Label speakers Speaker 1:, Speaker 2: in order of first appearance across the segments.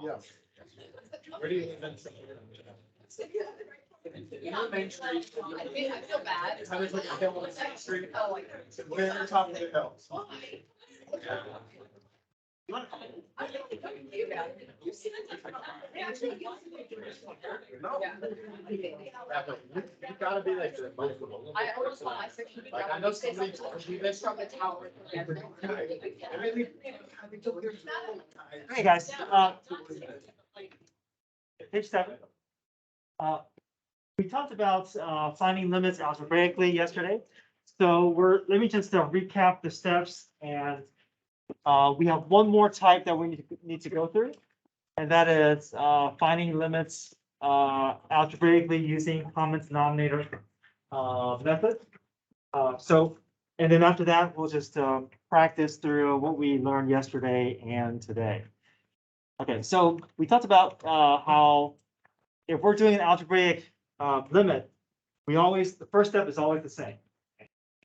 Speaker 1: Yeah. Where do you live in? Main Street.
Speaker 2: I feel bad.
Speaker 1: I was like, I on Main Street. We're on top of the hill. No. You gotta be like the.
Speaker 2: I almost thought I section.
Speaker 1: Like, I know somebody told me this.
Speaker 2: From the tower.
Speaker 3: Hey, guys, page 7. We talked about finding limits algebraically yesterday. So let me just recap the steps, and we have one more type that we need to go through, and that is finding limits algebraically using common denominator method. And then after that, we'll just practice through what we learned yesterday and today. Okay, so we talked about how if we're doing an algebraic limit, the first step is always the same.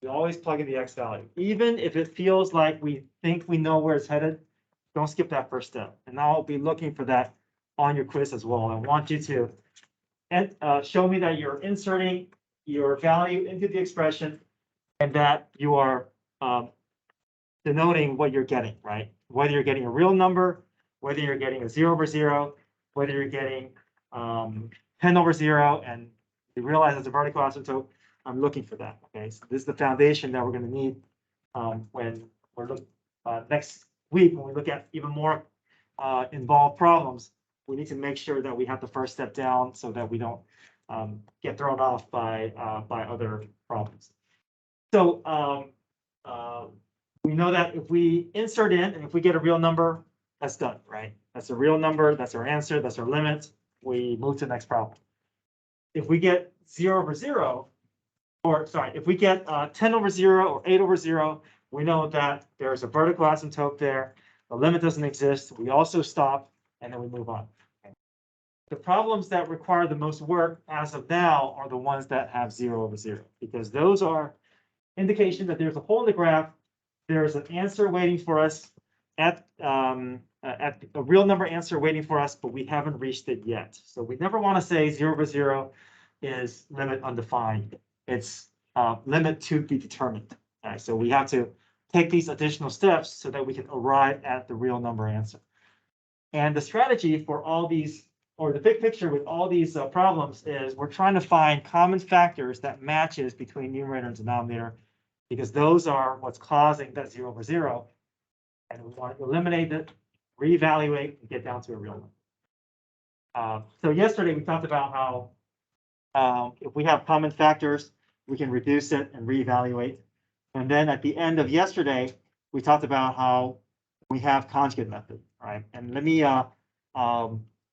Speaker 3: We always plug in the x value. Even if it feels like we think we know where it's headed, don't skip that first step. And I'll be looking for that on your quiz as well. I want you to show me that you're inserting your value into the expression and that you are denoting what you're getting, right? Whether you're getting a real number, whether you're getting a 0 over 0, whether you're getting 10 over 0, and you realize it's a vertical asymptote, I'm looking for that, okay? So this is the foundation that we're gonna need when we're next week, when we look at even more involved problems. We need to make sure that we have the first step down so that we don't get thrown off by other problems. So we know that if we insert in and if we get a real number, that's done, right? That's a real number, that's our answer, that's our limit. We move to the next problem. If we get 0 over 0, or sorry, if we get 10 over 0 or 8 over 0, we know that there's a vertical asymptote there. The limit doesn't exist. We also stop and then we move on. Okay. The problems that require the most work as of now are the ones that have 0 over 0, because those are indication that there's a hole in the graph. There's an answer waiting for us at a real number answer waiting for us, but we haven't reached it yet. So we never want to say 0 over 0 is limit undefined. It's limit to be determined. Okay, so we have to take these additional steps so that we can arrive at the real number answer. And the strategy for all these, or the big picture with all these problems, is we're trying to find common factors that matches between numerator and denominator, because those are what's causing that 0 over 0. And we want to eliminate it, reevaluate, and get down to a real number. So yesterday we talked about how if we have common factors, we can reduce it and reevaluate. And then at the end of yesterday, we talked about how we have conjugate method, right? And let me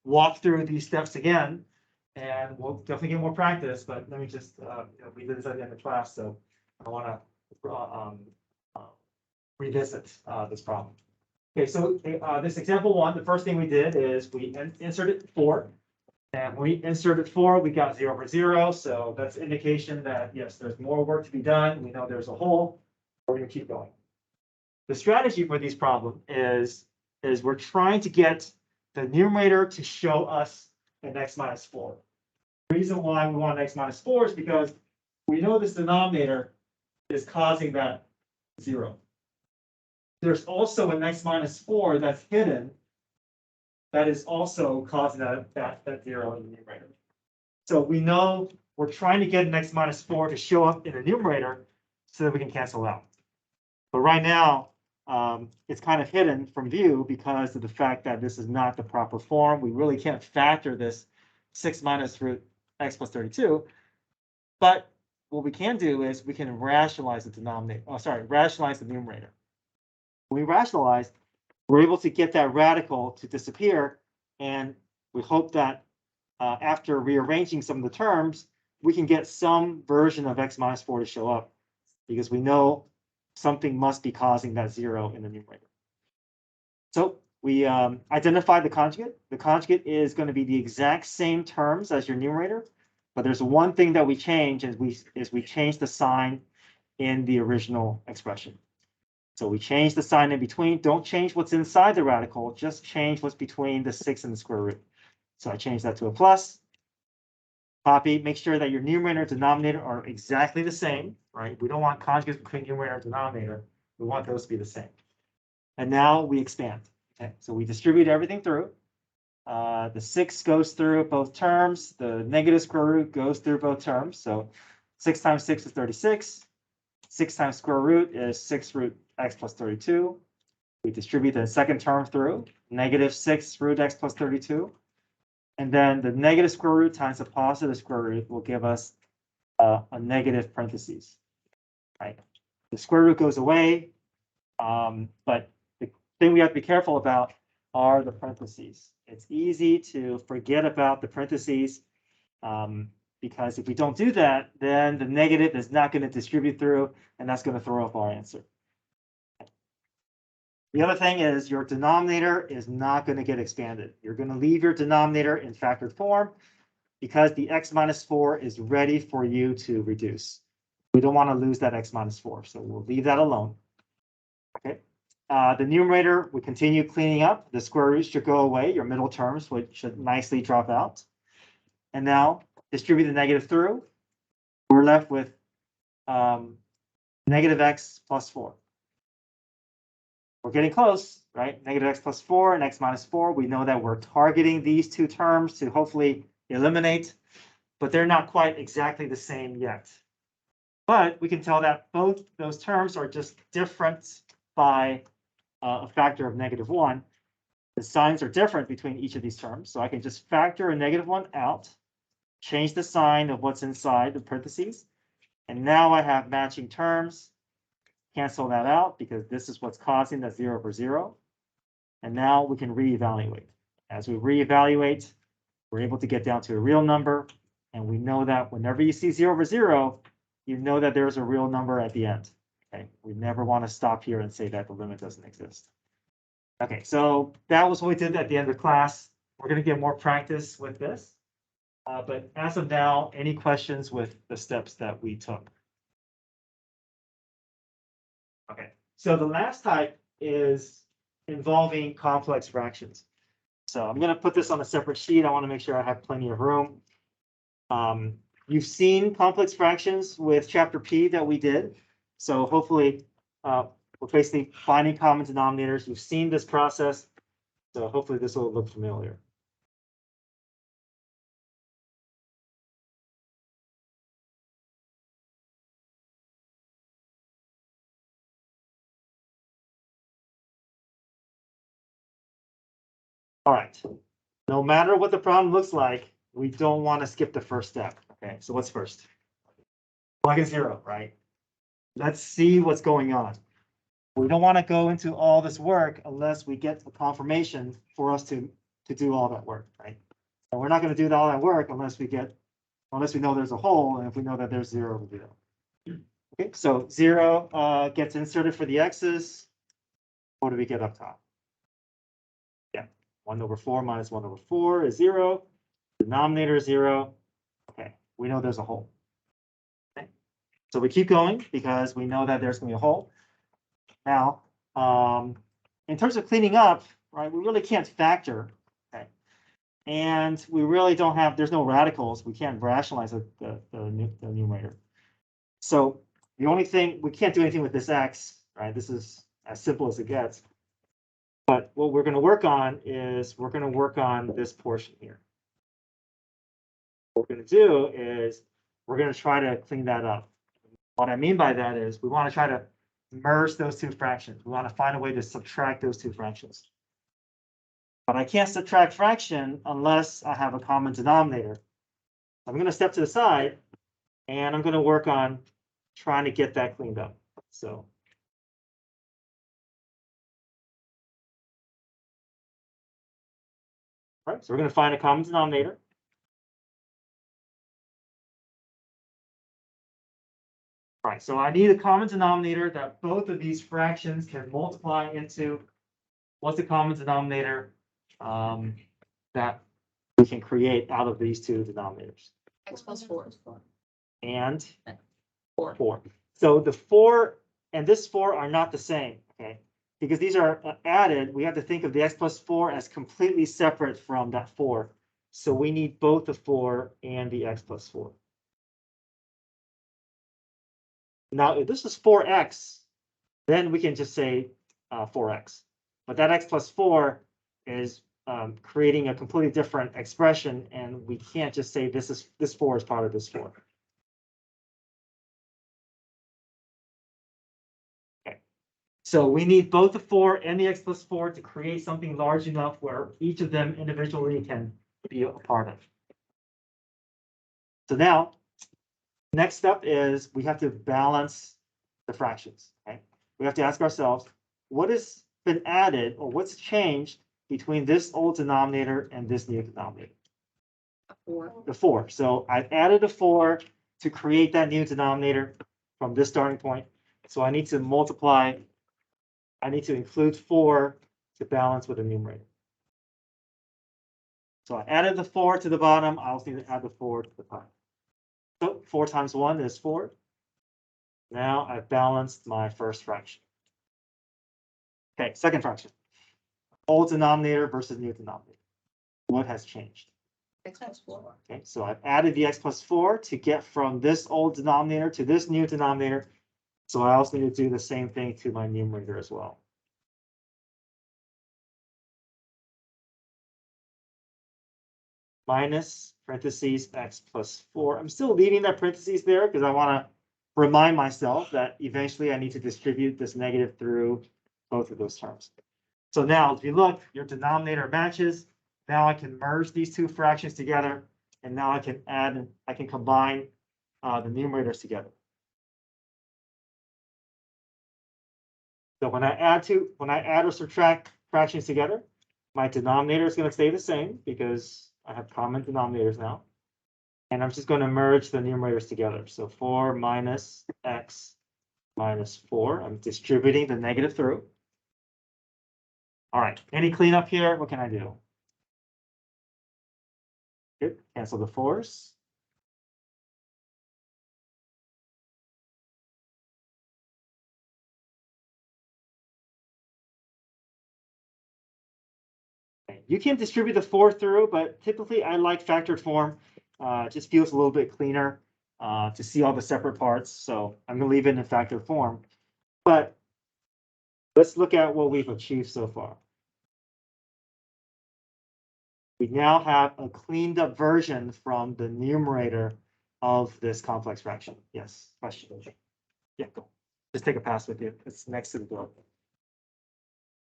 Speaker 3: walk through these steps again, and we'll definitely get more practice, but let me just, we did this at the end of class, so I want to revisit this problem. Okay, so this example 1, the first thing we did is we inserted 4. And when we inserted 4, we got 0 over 0. So that's an indication that, yes, there's more work to be done. We know there's a hole. We're going to keep going. The strategy for these problems is we're trying to get the numerator to show us an x minus 4. The reason why we want x minus 4 is because we know this denominator is causing that 0. There's also an x minus 4 that's hidden that is also causing that 0 in the numerator. So we know we're trying to get an x minus 4 to show up in the numerator so that we can cancel out. But right now, it's kind of hidden from view because of the fact that this is not the proper form. We really can't factor this 6 minus root x plus 32. But what we can do is we can rationalize the denominator. Oh, sorry, rationalize the numerator. When we rationalize, we're able to get that radical to disappear, And we hope that after rearranging some of the terms, we can get some version of x minus 4 to show up, because we know something must be causing that 0 in the numerator. So we identify the conjugate. The conjugate is going to be the exact same terms as your numerator, but there's one thing that we change, is we change the sign in the original expression. So we change the sign in between. Don't change what's inside the radical, just change what's between the 6 and the square root. So I change that to a plus. Copy, make sure that your numerator and denominator are exactly the same, right? We don't want conjugates between numerator and denominator. We want those to be the same. And now we expand. Okay, so we distribute everything through. The 6 goes through both terms. The negative square root goes through both terms. So 6 times 6 is 36. 6 times square root is 6 root x plus 32. We distribute the second term through, negative 6 root x plus 32. And then the negative square root times the positive square root will give us a negative parentheses, right? The square root goes away, but the thing we have to be careful about are the parentheses. It's easy to forget about the parentheses, because if we don't do that, then the negative is not going to distribute through, and that's going to throw up our answer. The other thing is your denominator is not going to get expanded. You're going to leave your denominator in factored form because the x minus 4 is ready for you to reduce. We don't want to lose that x minus 4, so we'll leave that alone. Okay. The numerator, we continue cleaning up. The square roots should go away. Your middle terms should nicely drop out. And now distribute the negative through. We're left with negative x plus 4. We're getting close, right? Negative x plus 4 and x minus 4. We know that we're targeting these two terms to hopefully eliminate, but they're not quite exactly the same yet. But we can tell that both those terms are just different by a factor of -1. The signs are different between each of these terms, so I can just factor a -1 out, change the sign of what's inside the parentheses, and now I have matching terms. Cancel that out because this is what's causing that 0 over 0. And now we can reevaluate. As we reevaluate, we're able to get down to a real number. And we know that whenever you see 0 over 0, you know that there's a real number at the end. Okay, we never want to stop here and say that the limit doesn't exist. Okay, so that was what we did at the end of class. We're going to get more practice with this. But as of now, any questions with the steps that we took? Okay, so the last type is involving complex fractions. So I'm going to put this on a separate sheet. I want to make sure I have plenty of room. You've seen complex fractions with chapter P that we did. So hopefully we're basically finding common denominators. You've seen this process. So hopefully this will look familiar. All right, no matter what the problem looks like, we don't want to skip the first step. Okay, so what's first? Plug in 0, right? Let's see what's going on. We don't want to go into all this work unless we get a confirmation for us to do all that work, right? And we're not going to do all that work unless we know there's a hole, and if we know that there's 0 over 0. Okay, so 0 gets inserted for the x's. What do we get up top? 1 over 4 minus 1 over 4 is 0. Denominator is 0. Okay, we know there's a hole. Okay, so we keep going because we know that there's going to be a hole. Now, in terms of cleaning up, right, we really can't factor. Okay, and we really don't have. There's no radicals. We can't rationalize the numerator. So the only thing we can't do anything with this x, right? This is as simple as it gets. But what we're going to work on is we're going to work on this portion here. What we're going to do is we're going to try to clean that up. What I mean by that is we want to try to merge those two fractions. We want to find a way to subtract those two fractions. But I can't subtract fraction unless I have a common denominator. I'm going to step to the side and I'm going to work on trying to get that cleaned up. So All right, so we're going to find a common denominator. All right, so I need a common denominator that both of these fractions can multiply into. What's the common denominator that we can create out of these two denominators?
Speaker 2: X plus 4.
Speaker 3: And
Speaker 2: 4.
Speaker 3: 4. So the 4 and this 4 are not the same, okay? Because these are added, we have to think of the x plus 4 as completely separate from that 4. So we need both the 4 and the x plus 4. Now, if this is 4x, then we can just say 4x. But that x plus 4 is creating a completely different expression, and we can't just say this 4 is part of this 4. Okay. So we need both the 4 and the x plus 4 to create something large enough where each of them individually can be a part of. So now, next step is we have to balance the fractions. Okay? We have to ask ourselves, what has been added or what's changed between this old denominator and this new denominator?
Speaker 2: 4.
Speaker 3: The 4. So I've added a 4 to create that new denominator from this starting point. So I need to multiply. I need to include 4 to balance with the numerator. So I added the 4 to the bottom. I also need to add the 4 to the top. So 4 times 1 is 4. Now I've balanced my first fraction. Okay, second fraction. Old denominator versus new denominator. What has changed?
Speaker 2: X plus 4.
Speaker 3: Okay, so I've added the x plus 4 to get from this old denominator to this new denominator. So I also need to do the same thing to my numerator as well. Minus parentheses x plus 4. I'm still leaving that parentheses there because I want to remind myself that eventually I need to distribute this negative through both of those terms. So now if you look, your denominator matches. Now I can merge these two fractions together, and now I can combine the numerators together. So when I add or subtract fractions together, my denominator is going to stay the same because I have common denominators now. And I'm just going to merge the numerators together. So 4 minus x minus 4. I'm distributing the negative through. All right, any cleanup here? What can I do? Good, cancel the 4s. You can distribute the 4 through, but typically I like factored form. It just feels a little bit cleaner to see all the separate parts. So I'm going to leave it in factored form. But let's look at what we've achieved so far. We now have a cleaned up version from the numerator of this complex fraction. Yes, question. Yeah, go. Just take a pass with you. It's next to the door.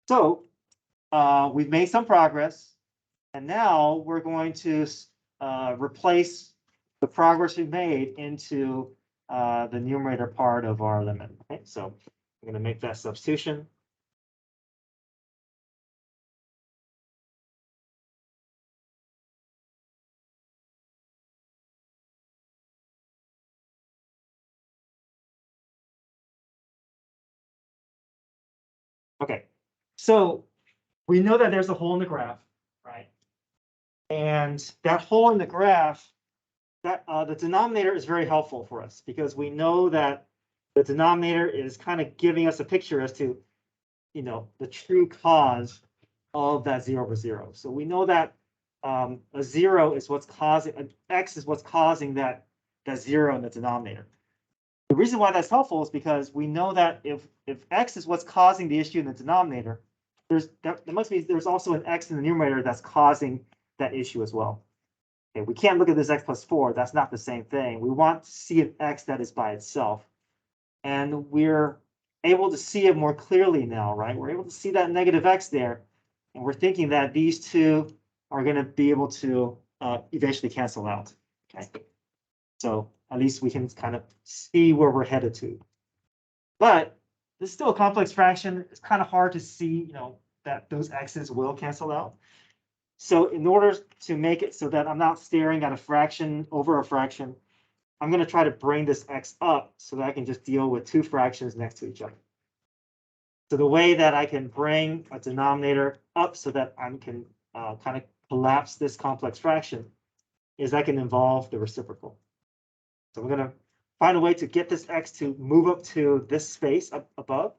Speaker 3: So we've made some progress, and now we're going to replace the progress we made into the numerator part of our limit. Okay, so I'm going to make that substitution. Okay, so we know that there's a hole in the graph, right? And that hole in the graph, that the denominator is very helpful for us because we know that the denominator is kind of giving us a picture as to, you know, the true cause of that 0 over 0. So we know that a 0 is what's causing, an x is what's causing that 0 in the denominator. The reason why that's helpful is because we know that if x is what's causing the issue in the denominator, there's also an x in the numerator that's causing that issue as well. Okay, we can't look at this x plus 4. That's not the same thing. We want to see an x that is by itself. And we're able to see it more clearly now, right? We're able to see that negative x there. And we're thinking that these two are going to be able to eventually cancel out. Okay, so at least we can kind of see where we're headed to. But this is still a complex fraction. It's kind of hard to see, you know, that those x's will cancel out. So in order to make it so that I'm not staring at a fraction over a fraction, I'm going to try to bring this x up so that I can just deal with two fractions next to each other. So the way that I can bring a denominator up so that I can kind of collapse this complex fraction is I can involve the reciprocal. So we're going to find a way to get this x to move up to this space up above.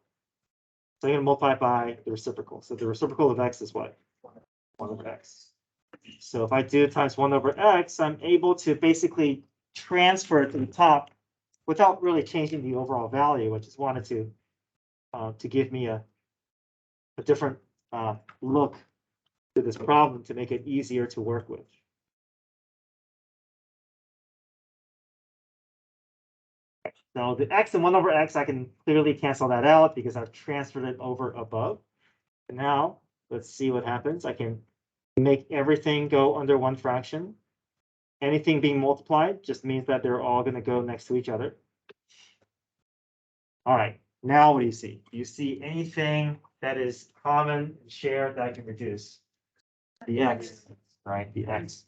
Speaker 3: So I'm going to multiply by the reciprocal. So the reciprocal of x is what? 1 over x. So if I do times 1 over x, I'm able to basically transfer it to the top without really changing the overall value. I just wanted to give me a different look to this problem to make it easier to work with. Now the x and 1 over x, I can clearly cancel that out because I've transferred it over above. And now let's see what happens. I can make everything go under one fraction. Anything being multiplied just means that they're all going to go next to each other. All right, now what do you see? Do you see anything that is common and shared that I can reduce? The x, right? The x.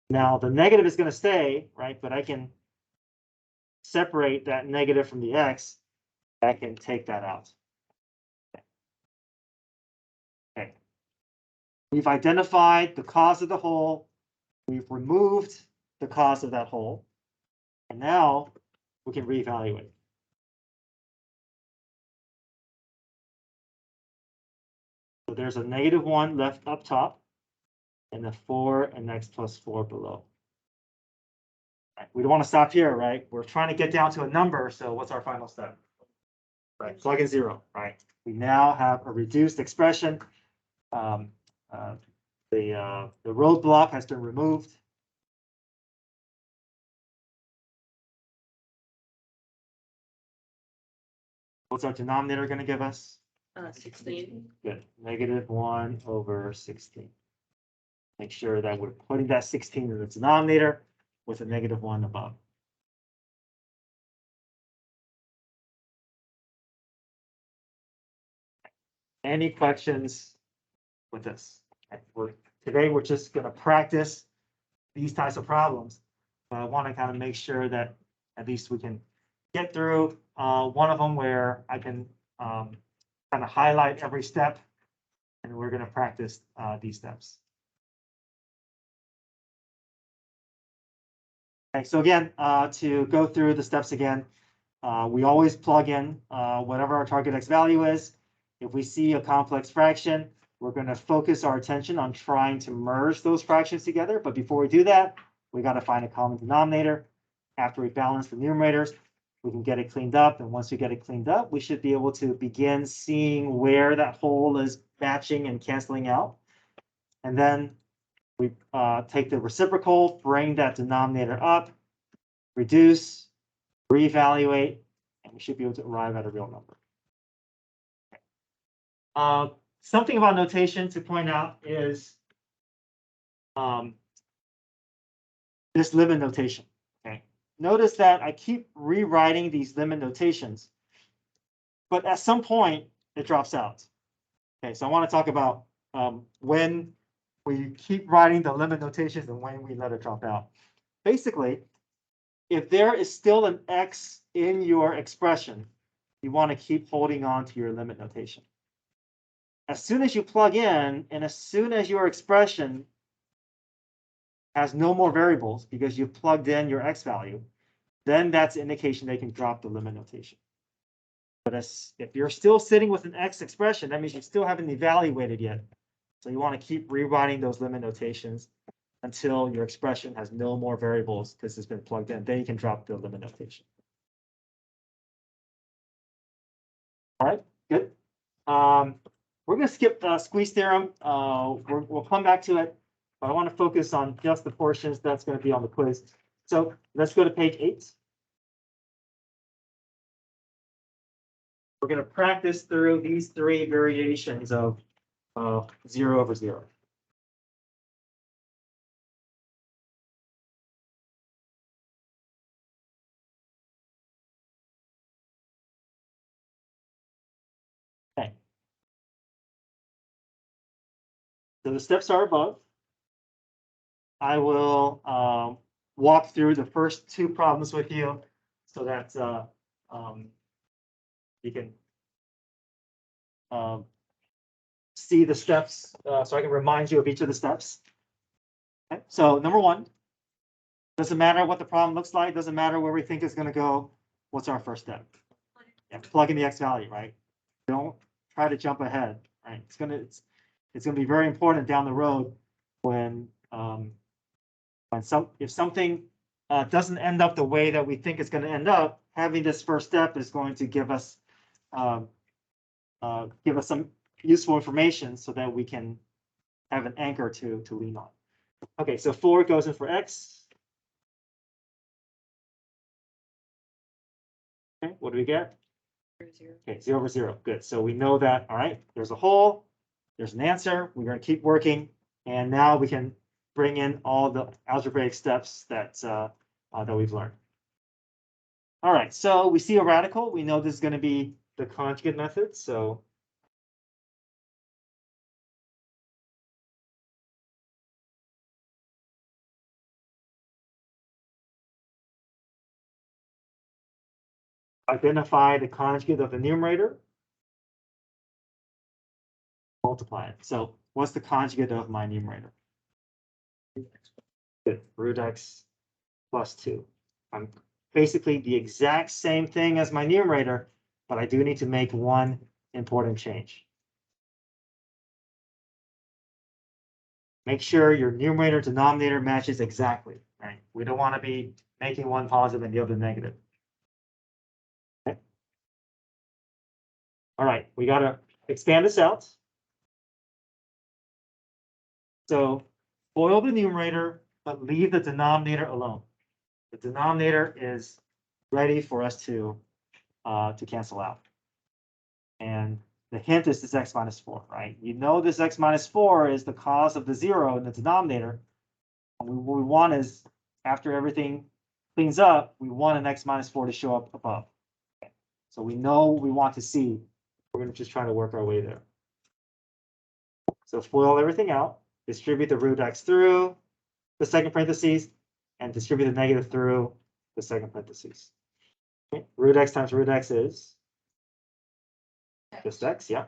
Speaker 3: Now the negative is going to stay, right? But I can separate that negative from the x. I can take that out. Okay. We've identified the cause of the hole. We've removed the cause of that hole. And now we can reevaluate. So there's a -1 left up top and a 4 and x plus 4 below. Right. We don't want to stop here, right? We're trying to get down to a number. So what's our final step? Right, plug in 0, right? We now have a reduced expression. The roadblock has been removed. What's our denominator going to give us?
Speaker 2: 16.
Speaker 3: Good, -1 over 16. Make sure that we're putting that 16 in the denominator with a -1 above. Any questions with this? Today, we're just going to practice these types of problems. But I want to kind of make sure that at least we can get through one of them where I can kind of highlight every step, and we're going to practice these steps. Okay, so again, to go through the steps again, we always plug in whatever our target x value is. If we see a complex fraction, we're going to focus our attention on trying to merge those fractions together. But before we do that, we got to find a common denominator. After we balance the numerators, we can get it cleaned up. And once we get it cleaned up, we should be able to begin seeing where that hole is matching and canceling out. And then we take the reciprocal, bring that denominator up, reduce, reevaluate, and we should be able to arrive at a real number. Something about notation to point out is this limit notation. Okay, notice that I keep rewriting these limit notations, but at some point it drops out. Okay, so I want to talk about when we keep writing the limit notations and when we let it drop out. Basically, if there is still an x in your expression, you want to keep holding on to your limit notation. As soon as you plug in, and as soon as your expression has no more variables because you've plugged in your x value, then that's an indication they can drop the limit notation. But if you're still sitting with an x expression, that means you still haven't evaluated yet. So you want to keep rewriting those limit notations until your expression has no more variables because it's been plugged in. Then you can drop the limit notation. All right, good. We're going to skip squeeze theorem. We'll come back to it, but I want to focus on just the portions that's going to be on the quiz. So let's go to page 8. We're going to practice through these 3 variations of 0 over 0. Okay. So the steps are above. I will walk through the first two problems with you so that you can see the steps, so I can remind you of each of the steps. Okay, so number one, doesn't matter what the problem looks like, doesn't matter where we think it's going to go. What's our first step? Yeah, plug in the x value, right? Don't try to jump ahead, right? It's gonna be very important down the road when if something doesn't end up the way that we think it's going to end up, having this first step is going to give us some useful information so that we can have an anchor to lean on. Okay, so 4 goes in for x. Okay, what do we get?
Speaker 2: 0.
Speaker 3: Okay, 0 over 0. Good. So we know that, all right, there's a hole, there's an answer. We're going to keep working. And now we can bring in all the algebraic steps that we've learned. All right, so we see a radical. We know this is going to be the conjugate method. So identify the conjugate of the numerator. Multiply it. So what's the conjugate of my numerator? Good. Root x plus 2. I'm basically the exact same thing as my numerator, but I do need to make one important change. Make sure your numerator denominator matches exactly, right? We don't want to be making one positive and the other negative. Okay. All right, we got to expand this out. So FOIL the numerator, but leave the denominator alone. The denominator is ready for us to cancel out. And the hint is this x minus 4, right? You know this x minus 4 is the cause of the 0 in the denominator. What we want is, after everything cleans up, we want an x minus 4 to show up above. Okay. So we know we want to see. We're going to just try to work our way there. So FOIL everything out, distribute the root x through the second parentheses, and distribute the negative through the second parentheses. Okay. Root x times root x is just x, yeah.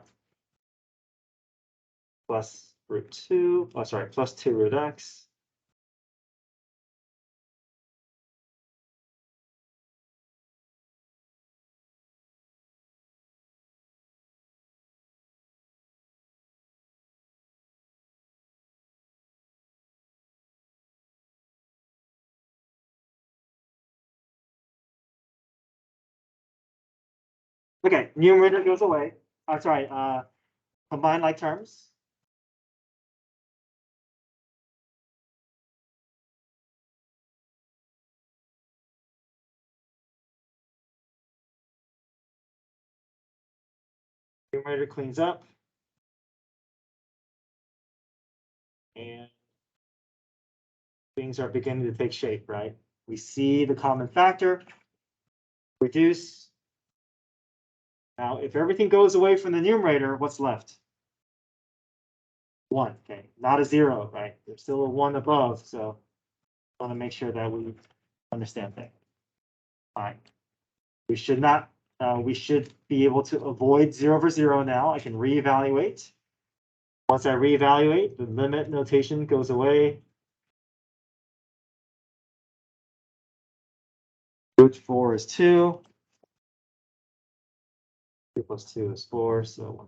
Speaker 3: Plus root 2, oh, sorry, plus 2 root x. Okay, numerator goes away. I'm sorry, combine like terms. Numerator cleans up. And things are beginning to take shape, right? We see the common factor, reduce. Now, if everything goes away from the numerator, what's left? 1, okay, not a 0, right? There's still a 1 above, so I want to make sure that we understand that. All right, we should not, we should be able to avoid 0 over 0 now. I can reevaluate. Once I reevaluate, the limit notation goes away. Root 4 is 2. 2 plus 2 is 4, so 1.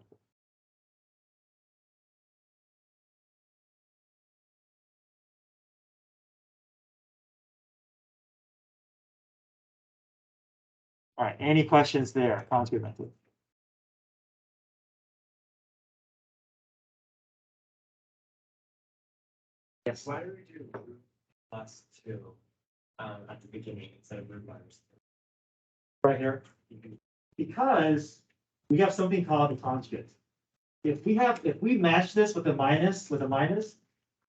Speaker 3: All right, any questions there? Conjugate method. Yes.
Speaker 1: Why do we do root plus 2 at the beginning instead of root minus 2?
Speaker 3: Right here. Because we have something called the conjugate. If we match this with a minus,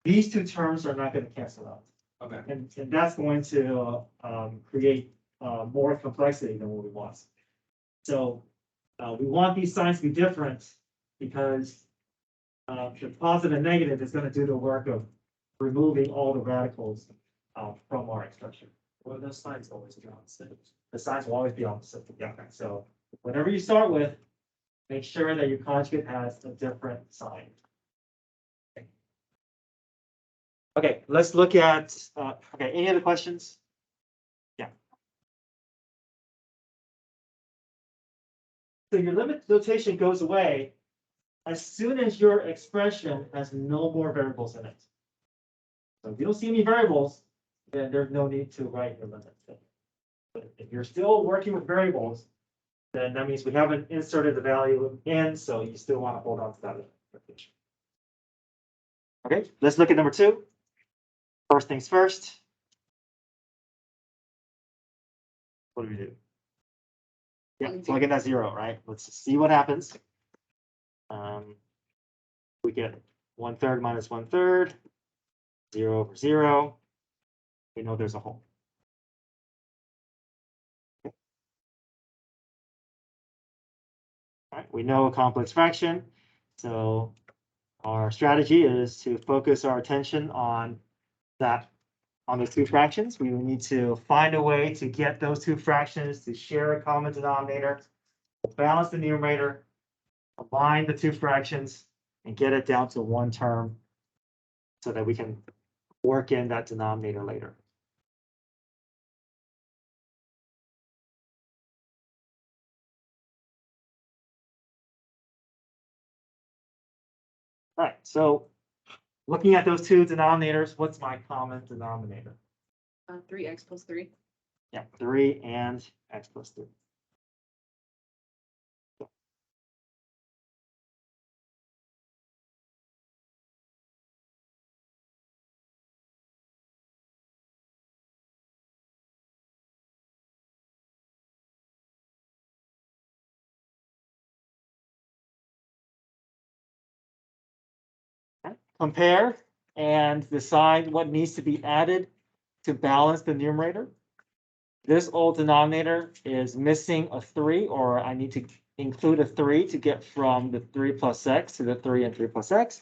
Speaker 3: these two terms are not going to cancel out.
Speaker 1: Okay.
Speaker 3: And that's going to create more complexity than what we want. So we want these signs to be different because the positive and negative is going to do the work of removing all the radicals from our expression.
Speaker 1: Well, those signs always be opposite.
Speaker 3: The signs will always be opposite. Yeah, so whatever you start with, make sure that your conjugate has a different sign. Okay, let's look at, okay, any other questions? Yeah. So your limit notation goes away as soon as your expression has no more variables in it. So if you don't see any variables, then there's no need to write your limit. But if you're still working with variables, then that means we haven't inserted the value in, so you still want to hold on to that notation. Okay, let's look at number 2. First things first. What do we do? Yeah, plug in that 0, right? Let's see what happens. We get 1/3 minus 1/3, 0 over 0. We know there's a hole. Okay. All right, we know a complex fraction. So our strategy is to focus our attention on that, on the 2 fractions. We need to find a way to get those 2 fractions to share a common denominator, balance the numerator, combine the 2 fractions, and get it down to 1 term so that we can work in that denominator later. All right, so looking at those 2 denominators, what's my common denominator?
Speaker 2: 3x plus 3.
Speaker 3: Yeah, 3 and x plus 3. Compare and decide what needs to be added to balance the numerator. This old denominator is missing a 3, or I need to include a 3 to get from the 3 plus x to the 3 and 3 plus x.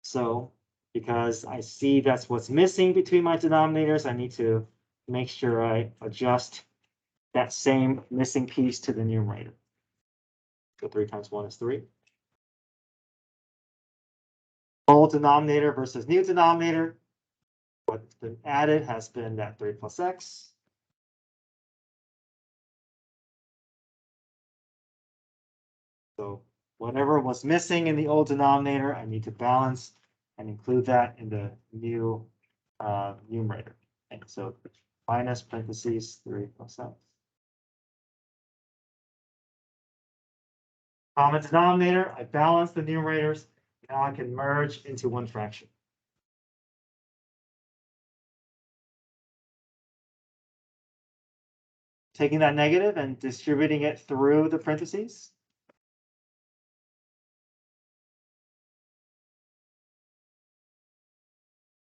Speaker 3: So because I see that's what's missing between my denominators, I need to make sure I adjust that same missing piece to the numerator. So 3 times 1 is 3. Old denominator versus new denominator. What's been added has been that 3 plus x. So whatever was missing in the old denominator, I need to balance and include that in the new numerator. And so minus parentheses 3 plus x. Common denominator, I balance the numerators. Now I can merge into 1 fraction. Taking that negative and distributing it through the parentheses.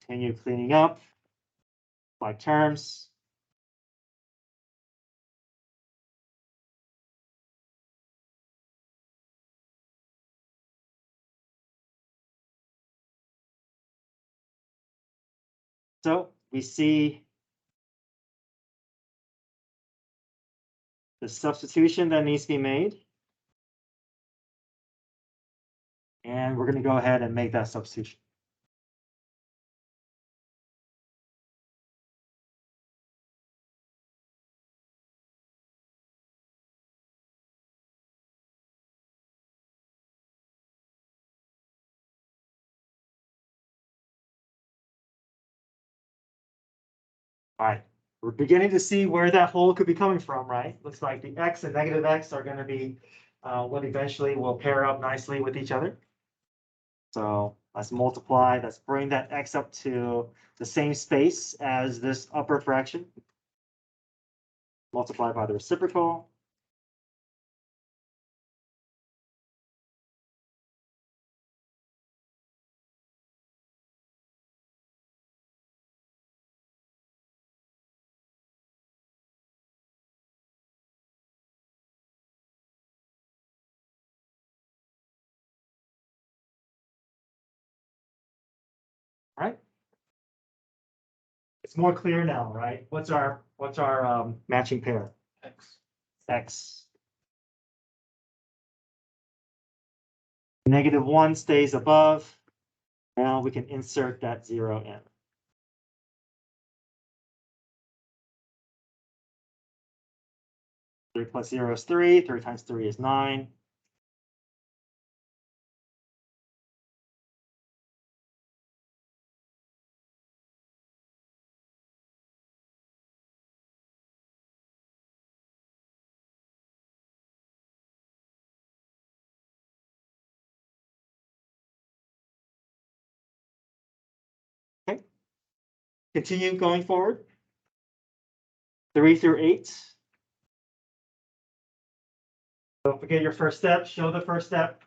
Speaker 3: Continue cleaning up by terms. So we see the substitution that needs to be made. And we're going to go ahead and make that substitution. All right, we're beginning to see where that hole could be coming from, right? Looks like the x and negative x are going to be what eventually will pair up nicely with each other. So let's multiply, let's bring that x up to the same space as this upper fraction. Multiply by the reciprocal. All right, It's more clear now, right? What's our matching pair?
Speaker 1: X.
Speaker 3: X. -1 stays above. Now we can insert that 0 in. Three plus 0 is 3. 3 times 3 is 9. Okay. Continue going forward. 3 through 8. Don't forget your first step. Show the first step.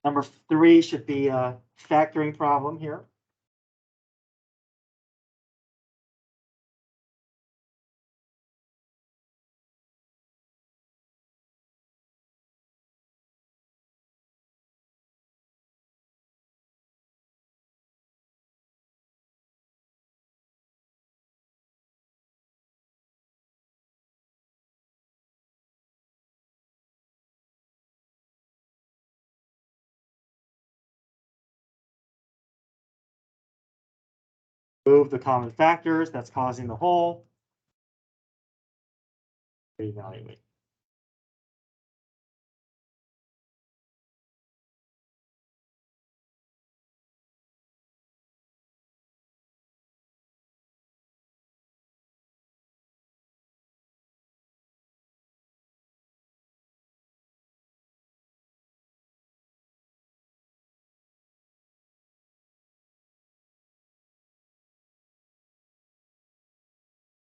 Speaker 3: Number 3 should be a factoring problem here. Move the common factors that's causing the hole. Reevaluate.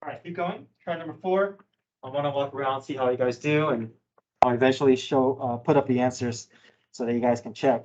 Speaker 3: All right, keep going. Try number 4. I want to walk around, see how you guys do, and I'll eventually show, put up the answers so that you guys can check.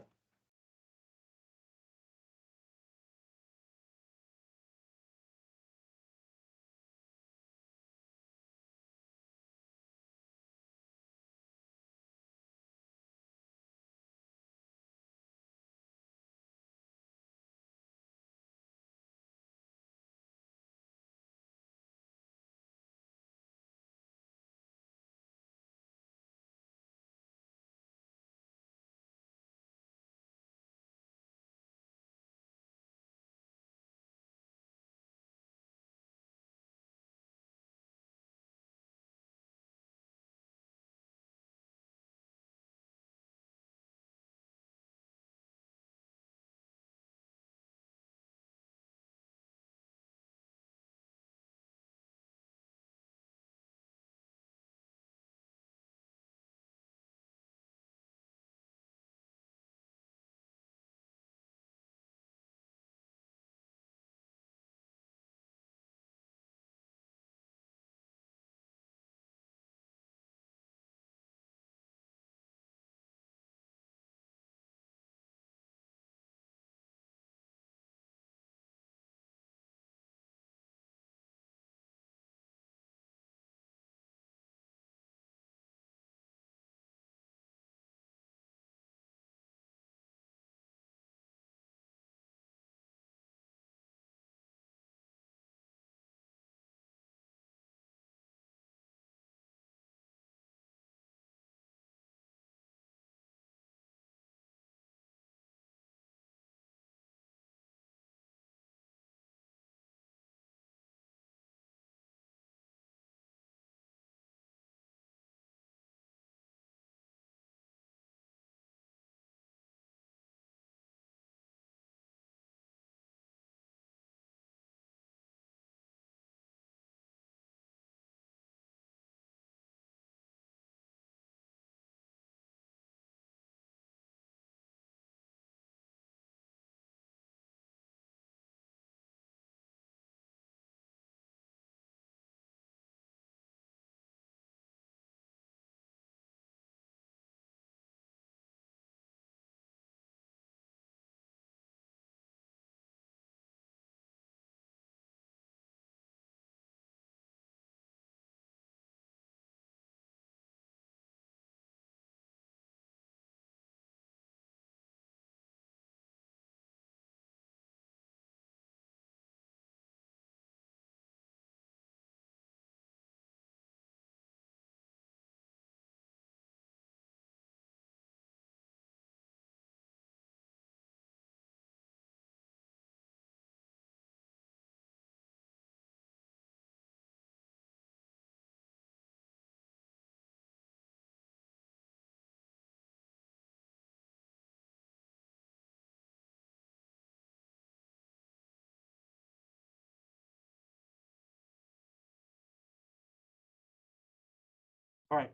Speaker 3: All right,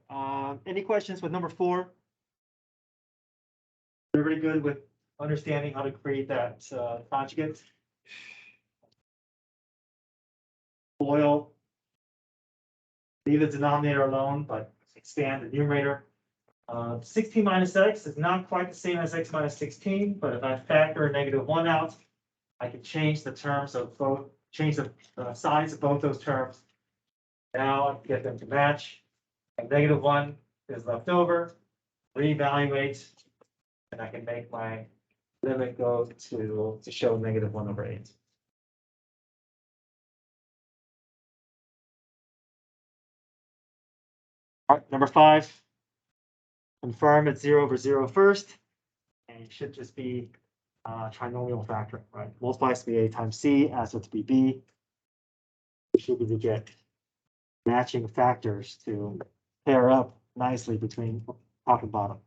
Speaker 3: any questions with number 4? Everybody good with understanding how to create that conjugate? FOIL. Leave the denominator alone, but expand the numerator. 16 minus x is not quite the same as x minus 16, but if I factor a -1 out, I can change the terms of both, change the signs of both those terms. Now I can get them to match. And -1 is left over, reevaluate, and I can make my limit go to show -1/8. All right, number 5. Confirm it's 0/0 first, and it should just be trinomial factoring, right? Multiply to be a times c, adds it to be b. We should be to get matching factors to pair up nicely between top and bottom.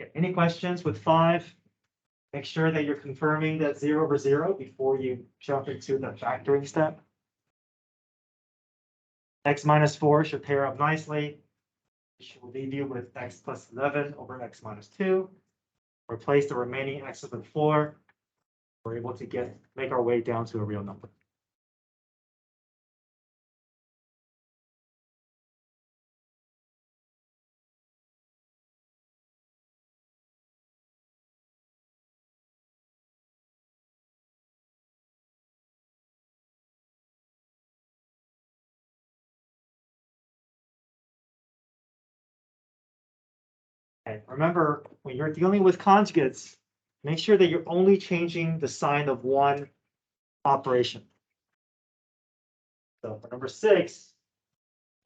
Speaker 3: Okay, any questions with 5? Make sure that you're confirming that 0/0 before you jump into the factoring step. X minus 4 should pair up nicely. It should leave you with x plus 11 over x minus 2. Replace the remaining x's with 4. We're able to make our way down to a real number. Okay, remember, when you're dealing with conjugates, make sure that you're only changing the sign of one operation. So for number 6,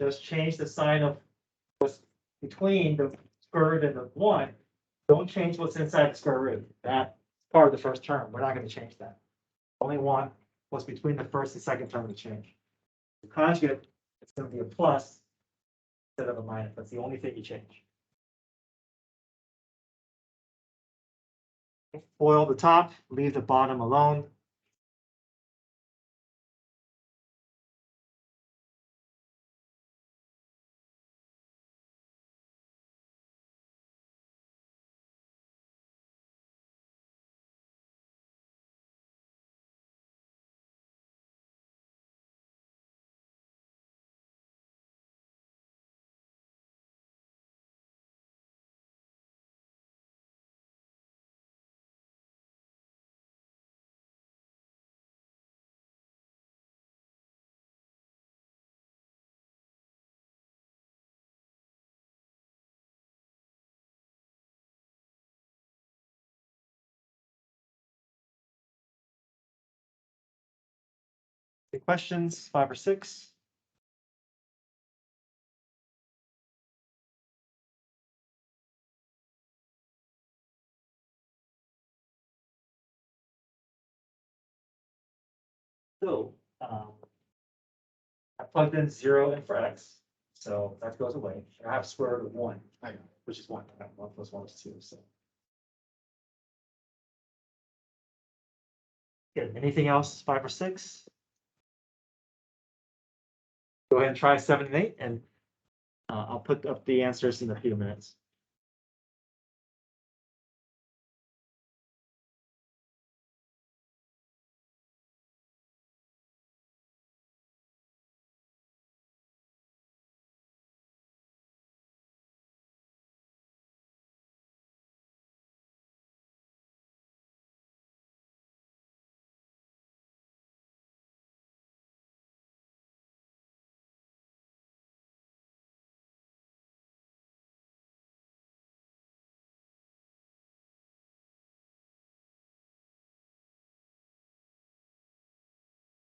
Speaker 3: just change the sign of what's between the square root and the 1. Don't change what's inside the square root. That's part of the first term. We're not going to change that. Only want what's between the first and second term to change. The conjugate, it's going to be a plus instead of a minus. That's the only thing you change. FOIL the top, leave the bottom alone. Any questions, 5 or 6? So, I plugged in 0 in for x, so that goes away. I have square root of 1, which is 1. 1 plus 1 is 2. So, good. Anything else, 5 or 6? Go ahead and try 7 and 8, and I'll put up the answers in a few minutes.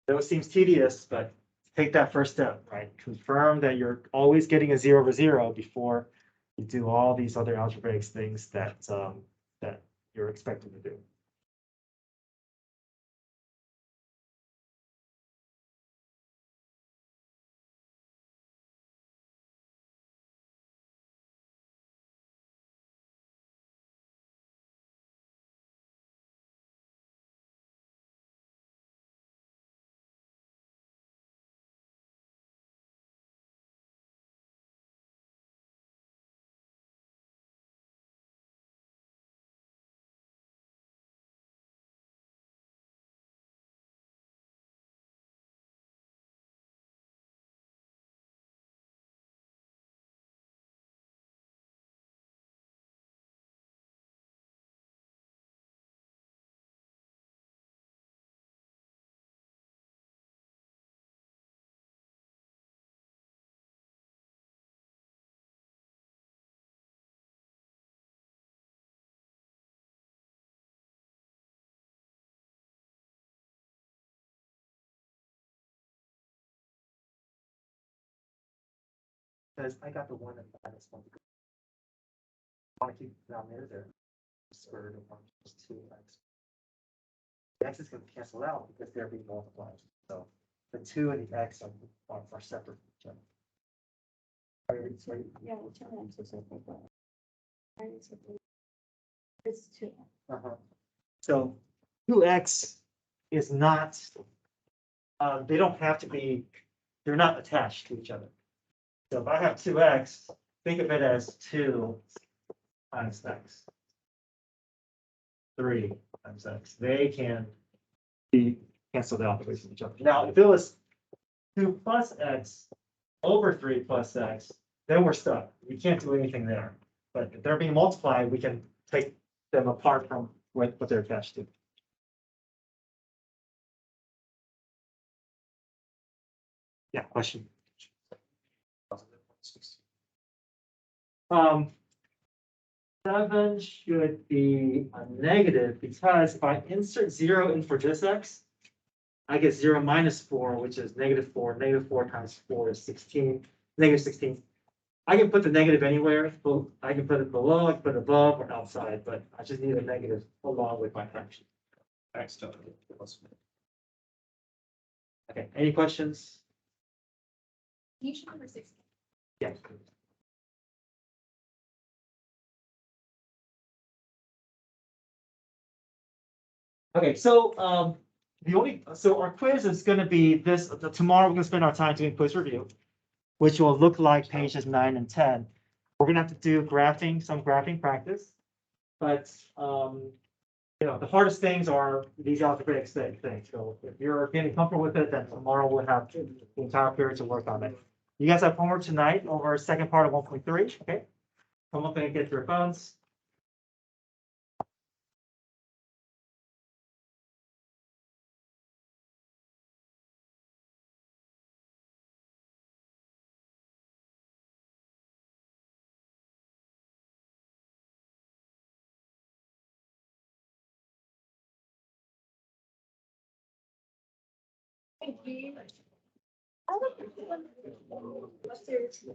Speaker 3: Though it seems tedious, but take that first step, right? Confirm that you're always getting a 0 over 0 before you do all these other algebraic things that that you're expected to do. Because I got the one and minus one. I want to keep it down there. Square root of 1 plus 2x. The x is going to cancel out because they're being multiplied. So the 2 and the x are separate from each other. Sorry.
Speaker 2: Yeah, which one is separate? It's 2.
Speaker 3: So 2x is not, they don't have to be, they're not attached to each other. So if I have 2x, think of it as 2 times x. 3 times x. They can be canceled out away from each other. Now, if it was 2 plus x over 3 plus x, then we're stuck. We can't do anything there. But if they're being multiplied, we can take them apart from what they're attached to. Yeah, question. 7 should be a negative because if I insert 0 in for this x, I get 0 minus 4, which is negative 4. Negative 4 times 4 is 16. Negative 16. I can put the negative anywhere. I can put it below, I can put it above or outside, but I just need a negative along with my fraction. Okay, any questions?
Speaker 2: Can you show number 6?
Speaker 3: Yes. Okay, so our quiz is going to be this. Tomorrow we're going to spend our time doing quiz review, which will look like pages 9 and 10. We're going to have to do some graphing practice, but the hardest things are these algebraic things. So if you're getting comfortable with it, then tomorrow we'll have the entire period to work on it. You guys have homework tonight over second part of 1.3. Okay, come up and get your phones.
Speaker 2: Thank you. I look at the one. Upstairs.